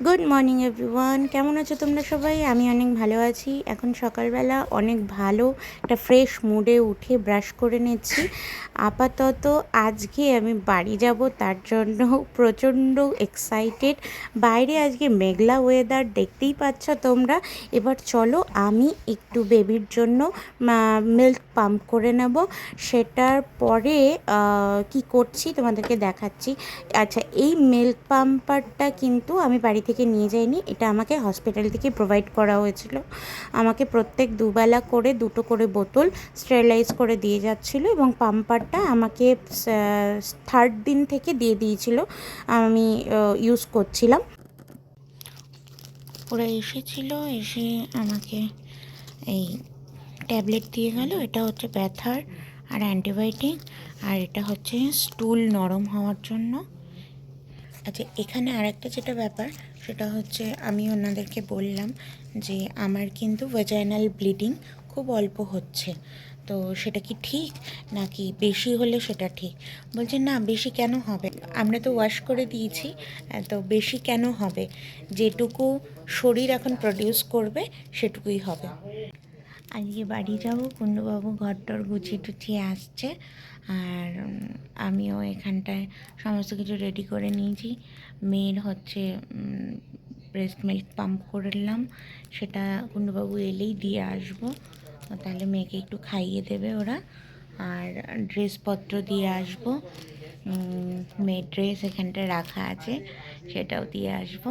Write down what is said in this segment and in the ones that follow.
Good morning everyone, কেমন আছো তোমরা সবাই? আমি অনেক ভালো আছি। এখন সকালবেলা অনেক ভালো একটা ফ্রেশ মুডে উঠে ব্রাশ করে নিচ্ছি। আপাতত আজকে আমি বাড়ি যাব, তার জন্য প্রচণ্ড এক্সাইটেড। বাইরে আজকে মেঘলা ওয়েদার, দেখতেই পাচ্ছ তোমরা। এবার চলো আমি একটু বেবির জন্য মিল্ক পাম্প করে নেব। সেটার পরে কি করছি তোমাদেরকে দেখাচ্ছি। আচ্ছা, এই মিল্ক পাম্পারটা কিন্তু আমি বাড়ি থেকে নিয়ে যাইনি, এটা আমাকে হসপিটাল থেকে প্রোভাইড করা হয়েছিল। আমাকে প্রত্যেক দুবেলা করে 2টো করে বোতল স্টেরিলাইজ করে দিয়ে যাচ্ছিলো, এবং পাম্পারটা আমাকে 3rd দিন থেকে দিয়ে দিয়েছিল, আমি ইউজ করছিলাম। ওরা এসেছিল, এসে আমাকে এই ট্যাবলেট দিয়ে গেল। এটা হচ্ছে ব্যথার আর অ্যান্টিবায়োটিক, আর এটা হচ্ছে স্টুল নরম হওয়ার জন্য। আচ্ছা, এখানে আরেকটা যেটা ব্যাপার, সেটা হচ্ছে আমি ওনাদেরকে বললাম যে আমার কিন্তু ভ্যাজাইনাল ব্লিডিং খুব অল্প হচ্ছে, তো সেটা কি ঠিক নাকি বেশি হলে সেটা ঠিক? বলছে না, বেশি কেন হবে, আমরা তো ওয়াশ করে দিয়েছি, তো বেশি কেন হবে, যেটুকু শরীর এখন প্রডিউস করবে সেটুকুই হবে। আজকে বাড়ি যাব, কুণ্ডুবাবু ঘরটর গুছিয়ে টুছিয়ে আসছে, আর আমিও এখানটায় সমস্ত কিছু রেডি করে নিয়েছি। মেয়ের হচ্ছে ব্রেস্ট মিল্ক পাম্প করলাম, সেটা কুণ্ডুবাবু এলেই দিয়ে আসবো, তাহলে মেয়েকে একটু খাইয়ে দেবে ওরা। আর ড্রেসপত্র দিয়ে আসবো, মেয়ের ড্রেস এখানটায় রাখা আছে, সেটাও দিয়ে আসবো।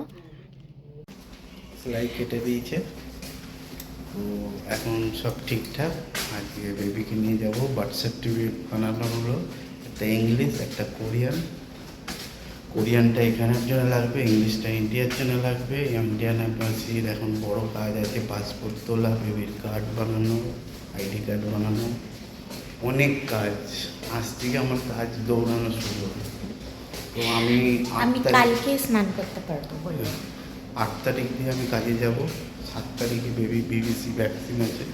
সেলাই কেটে দিয়েছে, তো এখন সব ঠিকঠাক। আজকে বেবিকে নিয়ে যাব। বার্থ সার্টিফিকেট বানানো হলো, একটা ইংলিশ একটা কোরিয়ানটা এখানের জন্য লাগবে, ইংলিশটা ইন্ডিয়ার জন্য লাগবে। ইন্ডিয়ান অ্যাম্বাসির এখন বড় কাজ আছে, পাসপোর্ট তোলা, বেবির কার্ড বানানো, আইডি কার্ড বানানো, অনেক কাজ। আজ থেকে আমার কাজ দৌড়ানো শুরু হবে। তো আমি কালকে স্নান করতে পারবো বলে 8 তারিখ দিয়ে আমি কাজে যাব। 7 তারিখে বিবিসি ভ্যাকসিন আছে,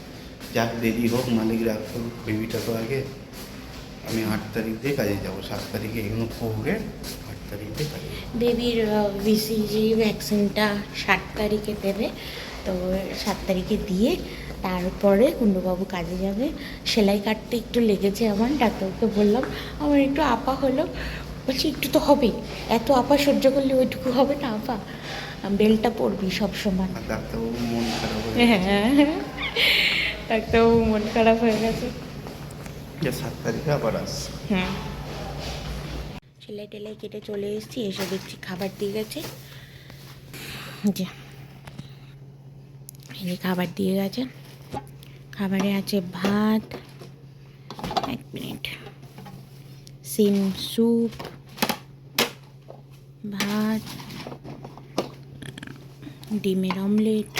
যাক দেরি হোক, মালিক রাখতো বেবিটা তো আগে। আমি 8 তারিখ দিয়ে কাজে যাব, 7 তারিখে এগুলো করে 8 তারিখ দিয়ে কাজে। বেবির বিসিজি ভ্যাকসিনটা 7 তারিখে দেবে, তো 7 তারিখে দিয়ে তারপরে কুণ্ডুবাবু কাজে যাবে। সেলাই কাটতে একটু লেগেছে আমার, ডাক্তারকে বললাম আমার একটু আপা হলো, বলছি একটু তো হবেই, এত আপা সহ্য করলে ওইটুকু হবে না আপা, বেলটা পড়বি সবসময়। ডাক্তারবাবু মন খারাপ হয়ে গেছে। হ্যাঁ, ডাক্তারবাবু মন খারাপ হয়ে গেছে। 7 তারিখে আবার আস। হুম, সেলাই টেলাই কেটে চলে এসেছি, এসে দেখছি খাবার দিয়ে গেছে। যে এই খাবার দিয়ে গেছে, খাবারে আছে ভাত, 1 মিনিট, সিম স্যুপ, ভাত, ডিমের অমলেট,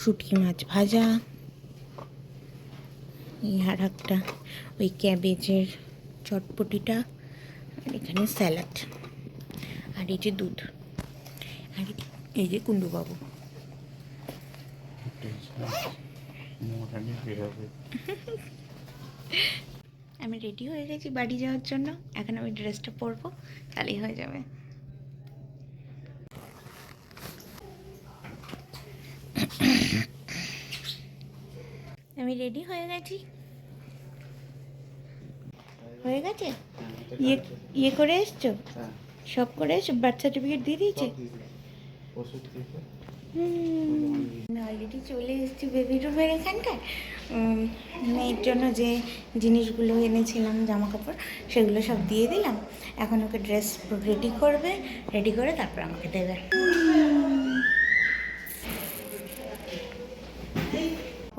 শুটকি মাছ ভাজা, আর একটা ওই ক্যাবেজের চটপটিটা, আর এখানে স্যালাড, আর এই যে দুধ, আর এই যে কুণ্ডুবাবু। আমি রেডি হয়ে গেছি বাড়ি যাওয়ার জন্য, এখন আমি ড্রেসটা পরবো, তাহলেই হয়ে যাবে। আমি রেডি হয়ে গেছি, হয়ে গেছে। ইয়ে করে এসছো, সব করে এসছো, বার্থ সার্টিফিকেট দিয়ে দিয়েছে। অলরেডি চলে এসেছি বেবি রুমের এখানটায়। মেয়ের জন্য যে জিনিসগুলো এনেছিলাম, জামা কাপড়, সেগুলো সব দিয়ে দিলাম। এখন ওকে ড্রেস রেডি করবে, রেডি করে তারপর আমাকে দেবে।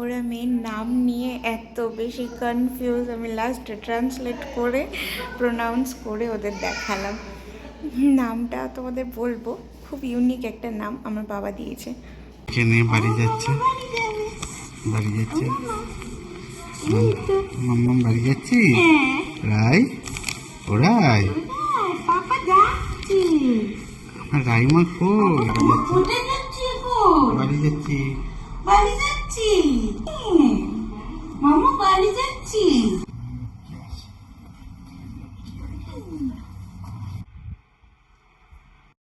ওরা মেয়ের নাম নিয়ে এত বেশি কনফিউজ, আমি লাস্টে ট্রান্সলেট করে প্রোনাউন্স করে ওদের দেখালাম। নামটা তোমাদের বলবো, খুব ইউনিক একটা নাম আমার বাবা দিয়েছে। এখানে বাড়ি যাচ্ছে, মাম্মা বাড়ি যাচ্ছি। রাই, ও রাই, আমার রাইমা কই? বাড়ি যাচ্ছি, বাড়ি যাচ্ছি, মামা বাড়ি যাচ্ছি।